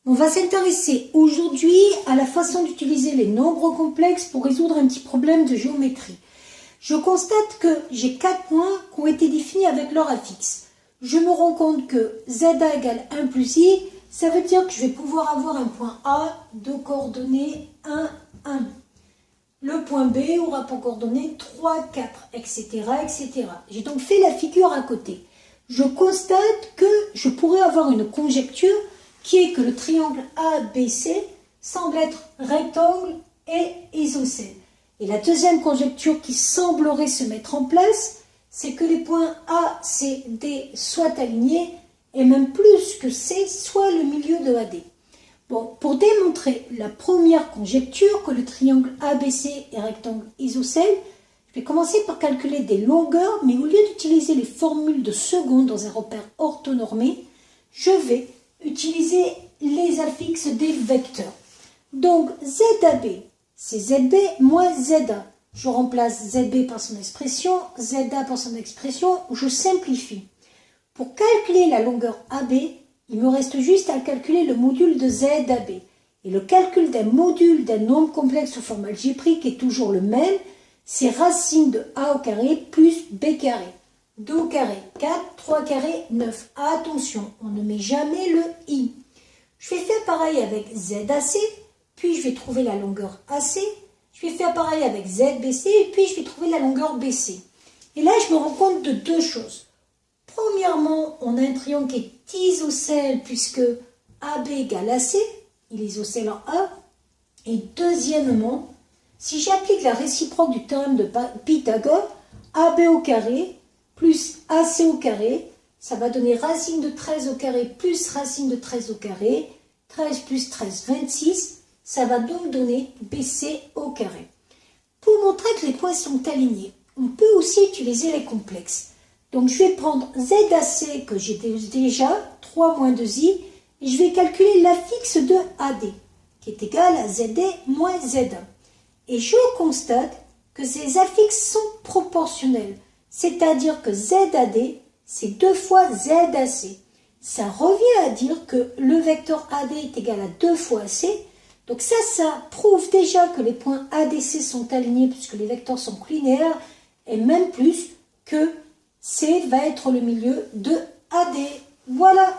On va s'intéresser aujourd'hui à la façon d'utiliser les nombres complexes pour résoudre un petit problème de géométrie. Je constate que j'ai 4 points qui ont été définis avec leur affixe. Je me rends compte que ZA égale 1 plus I, ça veut dire que je vais pouvoir avoir un point A de coordonnées 1, 1. Le point B aura pour coordonnées 3, 4, etc. etc. J'ai donc fait la figure à côté. Je constate que je pourrais avoir une conjecture qui est que le triangle ABC semble être rectangle et isocèle. Et la deuxième conjecture qui semblerait se mettre en place, c'est que les points A, C, D soient alignés, et même plus que C soit le milieu de AD. Bon, pour démontrer la première conjecture, que le triangle ABC est rectangle isocèle, je vais commencer par calculer des longueurs, mais au lieu d'utiliser les formules de seconde dans un repère orthonormé, je vais utiliser les affixes des vecteurs. Donc, ZAB, c'est ZB moins ZA. Je remplace ZB par son expression, ZA par son expression, je simplifie. Pour calculer la longueur AB, il me reste juste à calculer le module de ZAB. Et le calcul d'un module d'un nombre complexe sous forme algébrique est toujours le même, c'est racine de A au carré plus B carré. 2 au carré, 4, 3 carré, 9. Attention, on ne met jamais le I. Je vais faire pareil avec ZAC, puis je vais trouver la longueur AC. Je vais faire pareil avec ZBC, et puis je vais trouver la longueur BC. Et là, je me rends compte de deux choses. Premièrement, on a un triangle qui est isocèle, puisque AB égale AC, il est isocèle en A. Et deuxièmement, si j'applique la réciproque du théorème de Pythagore, AB au carré plus AC au carré, ça va donner racine de 13 au carré plus racine de 13 au carré, 13 plus 13, 26, ça va donc donner BC au carré. Pour montrer que les points sont alignés, on peut aussi utiliser les complexes. Donc je vais prendre ZAC que j'ai déjà, 3 moins 2i, et je vais calculer l'affixe de AD, qui est égal à ZD moins Z1. Et je constate que ces affixes sont proportionnels. C'est-à-dire que ZAD, c'est 2 fois ZAC. Ça revient à dire que le vecteur AD est égal à 2 fois AC. Donc ça prouve déjà que les points ADC sont alignés puisque les vecteurs sont linéaires. Et même plus que C va être le milieu de AD. Voilà.